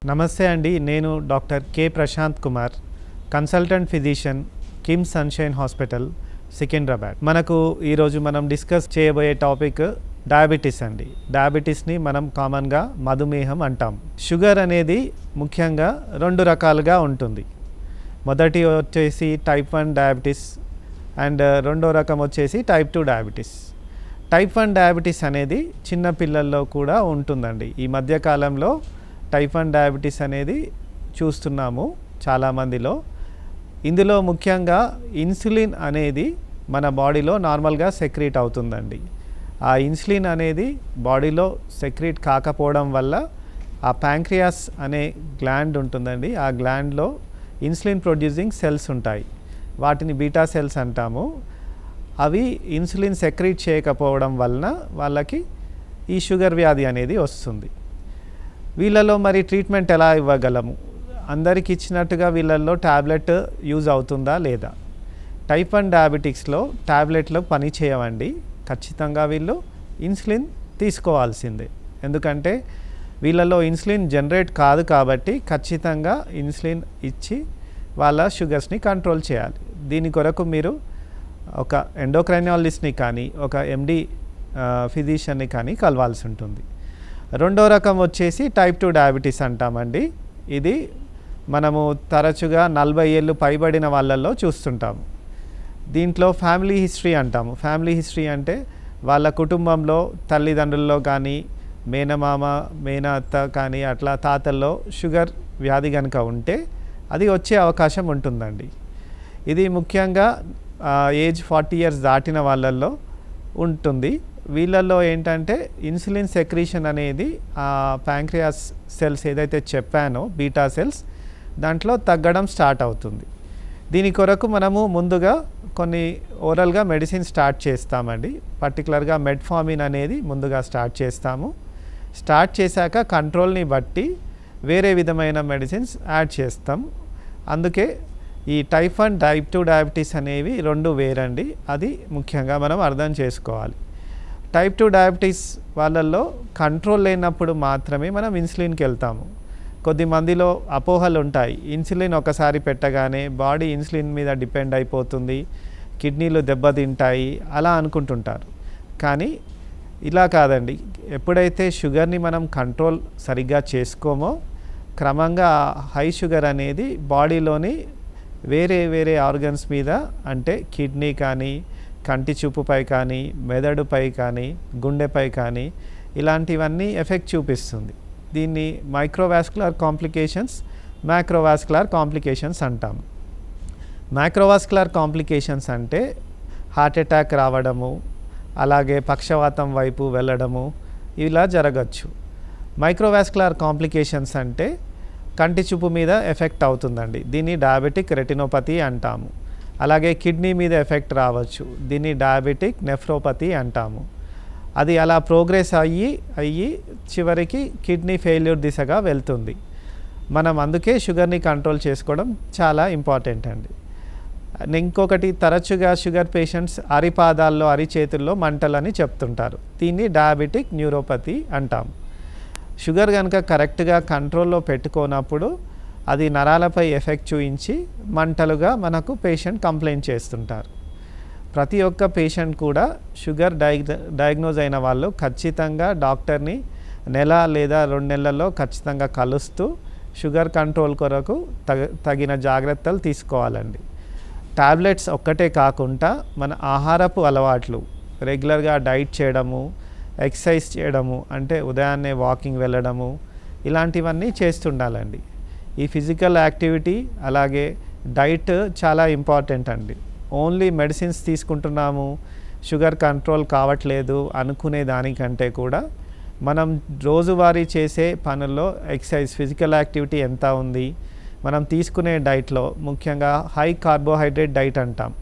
నమస్తే అండి. నేను doctor K Prashant Kumar, consultant physician, KIMS sunshine hospital, Secunderabad. మనకు ఈరోజు మనం డిస్కస్ చేయబోయే టాపిక్ డయాబెటీస్ అండి. డయాబెటీస్ని మనం కామన్గా మధుమేహం అంటాం. షుగర్ అనేది ముఖ్యంగా రెండు రకాలుగా ఉంటుంది. మొదటి వచ్చేసి టైప్ 1 డయాబెటీస్ అండ్ రెండో రకం వచ్చేసి టైప్ 2 డయాబెటీస్. టైప్ 1 డయాబెటీస్ అనేది చిన్న పిల్లల్లో కూడా ఉంటుందండి. ఈ మధ్యకాలంలో టైప్ 1 డయాబెటీస్ అనేది చూస్తున్నాము చాలామందిలో. ఇందులో ముఖ్యంగా ఇన్సులిన్ అనేది మన బాడీలో నార్మల్గా సెక్రీట్ అవుతుందండి. ఆ ఇన్సులిన్ అనేది బాడీలో సెక్రీట్ కాకపోవడం వల్ల ఆ ప్యాంక్రియాస్ అనే గ్లాండ్ ఉంటుందండి. ఆ గ్లాండ్లో ఇన్సులిన్ ప్రొడ్యూసింగ్ సెల్స్ ఉంటాయి, వాటిని బీటా సెల్స్ అంటాము. అవి ఇన్సులిన్ సెక్రీట్ చేయకపోవడం వలన వాళ్ళకి ఈ షుగర్ వ్యాధి అనేది వస్తుంది. వీళ్ళలో మరి ట్రీట్మెంట్ ఎలా ఇవ్వగలము? అందరికి ఇచ్చినట్టుగా వీళ్ళల్లో ట్యాబ్లెట్ యూజ్ అవుతుందా లేదా? టైప్ 1 డయాబెటిక్స్లో ట్యాబ్లెట్లు పని చేయవండి. ఖచ్చితంగా వీళ్ళు ఇన్సులిన్ తీసుకోవాల్సిందే. ఎందుకంటే వీళ్ళలో ఇన్సులిన్ జనరేట్ కాదు కాబట్టి ఖచ్చితంగా ఇన్సులిన్ ఇచ్చి వాళ్ళ షుగర్స్ని కంట్రోల్ చేయాలి. దీని కొరకు మీరు ఒక ఎండోక్రైనాలజిస్ట్ని కానీ ఒక ఎండి ఫిజిషియన్ని కానీ కలవాల్సి ఉంటుంది. రెండో రకం వచ్చేసి టైప్ 2 డయాబెటీస్ అంటామండి. ఇది మనము తరచుగా 40 ఏళ్ళు పైబడిన వాళ్ళల్లో చూస్తుంటాము. దీంట్లో ఫ్యామిలీ హిస్టరీ అంటాము. ఫ్యామిలీ హిస్టరీ అంటే వాళ్ళ కుటుంబంలో తల్లిదండ్రుల్లో కానీ మేనమామ మేనత్త కానీ అట్లా తాతల్లో షుగర్ వ్యాధి కనుక ఉంటే అది వచ్చే అవకాశం ఉంటుందండి. ఇది ముఖ్యంగా ఏజ్ 40 ఇయర్స్ దాటిన వాళ్ళల్లో ఉంటుంది. వీళ్ళల్లో ఏంటంటే ఇన్సులిన్ సెక్రీషన్ అనేది ఆ ప్యాంక్రియాస్ సెల్స్ ఏదైతే చెప్పానో బీటా సెల్స్ దాంట్లో తగ్గడం స్టార్ట్ అవుతుంది. దీని కొరకు మనము ముందుగా కొన్ని ఓరల్గా మెడిసిన్ స్టార్ట్ చేస్తామండి. పర్టికులర్గా మెట్ఫార్మిన్ అనేది ముందుగా స్టార్ట్ చేస్తాము. స్టార్ట్ చేశాక కంట్రోల్ని బట్టి వేరే విధమైన మెడిసిన్స్ యాడ్ చేస్తాం. అందుకే ఈ టైప్ 1 టైప్ 2 డయాబెటీస్ అనేవి రెండు వేరండి. అది ముఖ్యంగా మనం అర్థం చేసుకోవాలి. టైప్ 2 డయాబెటీస్ వాళ్ళల్లో కంట్రోల్ లేనప్పుడు మాత్రమే మనం ఇన్సులిన్కి వెళ్తాము. కొద్ది మందిలో అపోహలు ఉంటాయి. ఇన్సులిన్ ఒకసారి పెట్టగానే బాడీ ఇన్సులిన్ మీద డిపెండ్ అయిపోతుంది, కిడ్నీలు దెబ్బతింటాయి అలా అనుకుంటుంటారు. కానీ ఇలా కాదండి. ఎప్పుడైతే షుగర్ని మనం కంట్రోల్ సరిగ్గా చేసుకోమో క్రమంగా హై షుగర్ అనేది బాడీలోని వేరే వేరే ఆర్గన్స్ మీద, అంటే కిడ్నీ కానీ కంటి చూపుపై కానీ మెదడుపై కానీ గుండెపై కానీ ఇలాంటివన్నీ ఎఫెక్ట్ చూపిస్తుంది. దీన్ని మైక్రోవాస్కులర్ కాంప్లికేషన్స్, మ్యాక్రోవాస్కులర్ కాంప్లికేషన్స్ అంటాం. మైక్రోవాస్కులర్ కాంప్లికేషన్స్ అంటే హార్ట్ అటాక్ రావడము, అలాగే పక్షవాతం వైపు వెళ్ళడము ఇలా జరగచ్చు. మైక్రోవాస్కులర్ కాంప్లికేషన్స్ అంటే కంటి చూపు మీద ఎఫెక్ట్ అవుతుందండి. దీన్ని డయాబెటిక్ రెటినోపతి అంటాము. అలాగే కిడ్నీ మీద ఎఫెక్ట్ రావచ్చు. దీన్ని డయాబెటిక్ నెఫ్రోపతి అంటాము. అది అలా ప్రోగ్రెస్ అయ్యి చివరికి కిడ్నీ ఫెయిల్యూర్ దిశగా వెళ్తుంది. మనం అందుకే షుగర్ని కంట్రోల్ చేసుకోవడం చాలా ఇంపార్టెంట్ అండి. ఇంకొకటి, తరచుగా షుగర్ పేషెంట్స్ అరిపాదాల్లో అరిచేతుల్లో మంటలని చెప్తుంటారు. దీన్ని డయాబెటిక్ న్యూరోపతి అంటాం. షుగర్ కనుక కరెక్ట్గా కంట్రోల్లో పెట్టుకోనప్పుడు అది నరాలపై ఎఫెక్ట్ చూపించి మంటలుగా మనకు పేషెంట్ కంప్లైంట్ చేస్తుంటారు. ప్రతి ఒక్క పేషెంట్ కూడా షుగర్ డయాగ్నోజ్ అయిన వాళ్ళు ఖచ్చితంగా డాక్టర్ని నెల లేదా 2 నెలల్లో ఖచ్చితంగా కలుస్తూ షుగర్ కంట్రోల్ కొరకు తగిన జాగ్రత్తలు తీసుకోవాలండి. టాబ్లెట్స్ ఒక్కటే కాకుండా మన ఆహారపు అలవాట్లు, రెగ్యులర్గా డైట్ చేయడము, ఎక్సర్సైజ్ చేయడము, అంటే ఉదయాన్నే వాకింగ్ వెళ్ళడము ఇలాంటివన్నీ చేస్తుండాలండి. ఈ ఫిజికల్ యాక్టివిటీ అలాగే డైట్ చాలా ఇంపార్టెంట్ అండి. ఓన్లీ మెడిసిన్స్ తీసుకుంటున్నాము, షుగర్ కంట్రోల్ కావట్లేదు అనుకునే దానికంటే కూడా మనం రోజువారీ చేసే పనుల్లో ఎక్సర్సైజ్, ఫిజికల్ యాక్టివిటీ ఎంత ఉంది, మనం తీసుకునే డైట్లో ముఖ్యంగా హై కార్బోహైడ్రేట్ డైట్ అంటాం,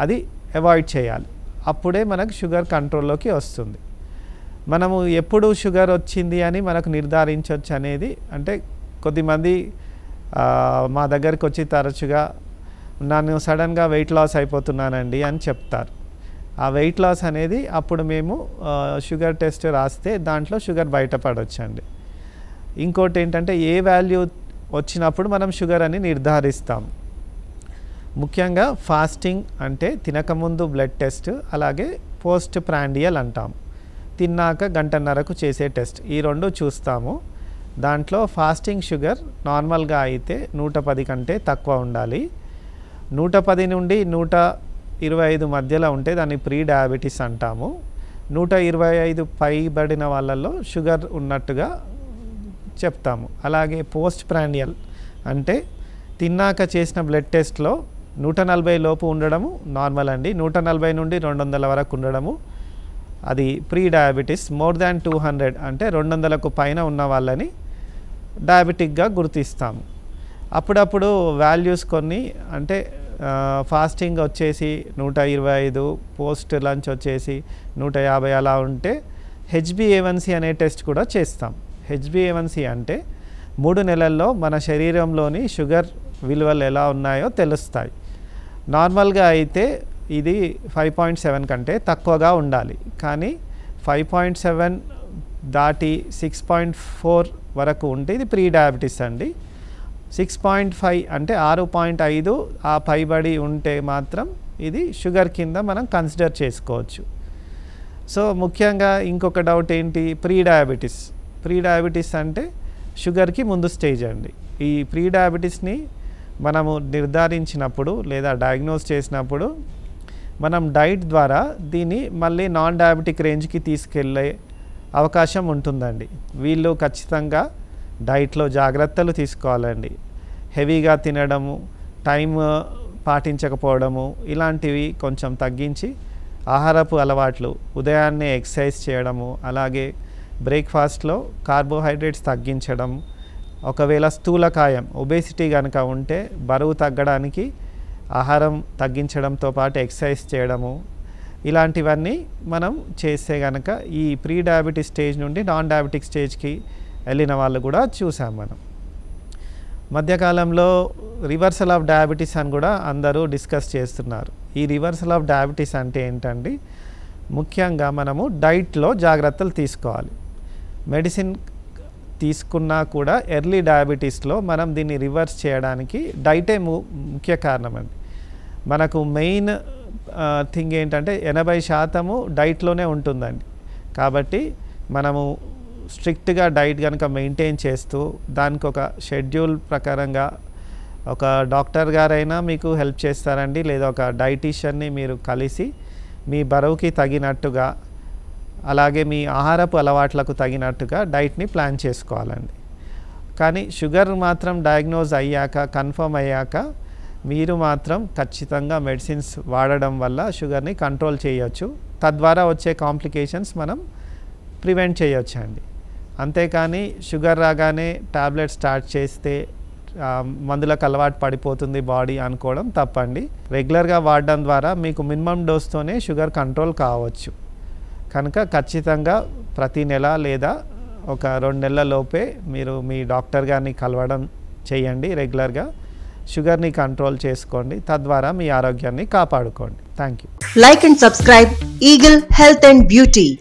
అది అవాయిడ్ చేయాలి. అప్పుడే మనకు షుగర్ కంట్రోల్లోకి వస్తుంది. మనము ఎప్పుడు షుగర్ వచ్చింది అని మనకు నిర్ధారించవచ్చు అనేది, అంటే కొద్దిమంది మా దగ్గరికి వచ్చి తరచుగా నన్ను సడన్గా వెయిట్ లాస్ అయిపోతున్నానండి అని చెప్తారు. ఆ వెయిట్ లాస్ అనేది అప్పుడు మేము షుగర్ టెస్ట్ రాస్తే దాంట్లో షుగర్ బయటపడవచ్చండి. ఇంకోటి ఏంటంటే ఏ వాల్యూ వచ్చినప్పుడు మనం షుగర్ అని నిర్ధారిస్తాం. ముఖ్యంగా ఫాస్టింగ్ అంటే తినకముందు బ్లడ్ టెస్ట్, అలాగే పోస్ట్ ప్రాండియల్ అంటాం, తిన్నాక గంటన్నరకు చేసే టెస్ట్. ఈ రెండు చూస్తాము. దాంట్లో ఫాస్టింగ్ షుగర్ నార్మల్గా అయితే 110 కంటే తక్కువ ఉండాలి. 110 నుండి 125 మధ్యలో ఉంటే దాన్ని ప్రీ డయాబెటీస్ అంటాము. 125 పైబడిన వాళ్ళల్లో షుగర్ ఉన్నట్టుగా చెప్తాము. అలాగే పోస్ట్ ప్రాండియల్ అంటే తిన్నాక చేసిన బ్లడ్ టెస్ట్లో 140 లోపు ఉండడము నార్మల్ అండి. 140 నుండి 200 వరకు ఉండడము అది ప్రీ డయాబెటీస్. మోర్ దాన్ 200 అంటే 200కు పైన ఉన్న వాళ్ళని డయాబెటిక్గా గుర్తిస్తాము. అప్పుడప్పుడు వాల్యూస్ కొన్ని అంటే ఫాస్టింగ్ వచ్చేసి 125, పోస్ట్ లంచ్ వచ్చేసి 150 అలా ఉంటే HbA1c అనే టెస్ట్ కూడా చేస్తాం. HbA1c అంటే 3 నెలల్లో మన శరీరంలోని షుగర్ విలువలు ఎలా ఉన్నాయో తెలుస్తాయి. నార్మల్గా అయితే ఇది 5.7 కంటే తక్కువగా ఉండాలి. కానీ 5.7 దాటి 6.4 వరకు ఉంటే ఇది ప్రీ డయాబెటీస్ అండి. 6.5 అంటే 6.5 ఆ పైబడి ఉంటే మాత్రం ఇది షుగర్ కింద మనం కన్సిడర్ చేసుకోవచ్చు. సో ముఖ్యంగా ఇంకొక డౌట్ ఏంటి, ప్రీ డయాబెటీస్ అంటే షుగర్కి ముందు స్టేజ్ అండి. ఈ ప్రీ డయాబెటీస్ని మనము నిర్ధారించినప్పుడు లేదా డయాగ్నోస్ చేసినప్పుడు మనం డైట్ ద్వారా దీన్ని మళ్ళీ నాన్ డయాబెటిక్ రేంజ్కి తీసుకెళ్ళే అవకాశం ఉంటుందండి. వీళ్ళు ఖచ్చితంగా డైట్లో జాగ్రత్తలు తీసుకోవాలండి. హెవీగా తినడము, టైం పాటించకపోవడము ఇలాంటివి కొంచెం తగ్గించి ఆహారపు అలవాట్లు, ఉదయాన్నే ఎక్సర్సైజ్ చేయడము, అలాగే బ్రేక్ఫాస్ట్లో కార్బోహైడ్రేట్స్ తగ్గించడం, ఒకవేళ స్థూలకాయం ఒబేసిటీ కనుక ఉంటే బరువు తగ్గడానికి ఆహారం తగ్గించడంతో పాటు ఎక్సర్సైజ్ చేయడము, ఇలాంటివన్నీ మనం చేస్తే కనుక ఈ ప్రీ డయాబెటిక్ స్టేజ్ నుండి నాన్ డయాబెటిక్ స్టేజ్కి వెళ్ళిన వాళ్ళు కూడా చూసాం మనం. మధ్యకాలంలో రివర్సల్ ఆఫ్ డయాబెటీస్ అని కూడా అందరూ డిస్కస్ చేస్తున్నారు. ఈ రివర్సల్ ఆఫ్ డయాబెటీస్ అంటే ఏంటండి, ముఖ్యంగా మనము డైట్లో జాగ్రత్తలు తీసుకోవాలి. మెడిసిన్ తీసుకున్నా కూడా ఎర్లీ డయాబెటీస్లో మనం దీన్ని రివర్స్ చేయడానికి డైటే ముఖ్య కారణం అండి. మనకు మెయిన్ థింగ్ ఏంటంటే 80% డైట్లోనే ఉంటుందండి. కాబట్టి మనము స్ట్రిక్ట్గా డైట్ కనుక మెయింటైన్ చేస్తూ దానికి ఒక షెడ్యూల్ ప్రకారంగా ఒక డాక్టర్ గారైనా మీకు హెల్ప్ చేస్తారండి, లేదా ఒక డైటీషియన్ని మీరు కలిసి మీ బరువుకి తగినట్టుగా అలాగే మీ ఆహారపు అలవాట్లకు తగినట్టుగా డైట్ని ప్లాన్ చేసుకోవాలండి. కానీ షుగర్ మాత్రం డయాగ్నోజ్ అయ్యాక, కన్ఫర్మ్ అయ్యాక మీరు మాత్రం ఖచ్చితంగా మెడిసిన్స్ వాడడం వల్ల షుగర్ని కంట్రోల్ చేయొచ్చు. తద్వారా వచ్చే కాంప్లికేషన్స్ మనం ప్రివెంట్ చేయొచ్చు అండి. అంతేకాని షుగర్ రాగానే టాబ్లెట్ స్టార్ట్ చేస్తే మందులకు అలవాటు పడిపోతుంది బాడీ అనుకోవడం తప్పండి. రెగ్యులర్గా వాడడం ద్వారా మీకు మినిమం డోస్తోనే షుగర్ కంట్రోల్ కావచ్చు. కనుక ఖచ్చితంగా ప్రతి నెల లేదా ఒక 2 నెలల లోపే మీరు మీ డాక్టర్ గారిని కలవడం చేయండి. రెగ్యులర్గా షుగర్ని కంట్రోల్ చేసుకోండి, తద్వారా మీ ఆరోగ్యాన్ని కాపాడుకోండి. Thank you. Like and subscribe Eagle Health and Beauty.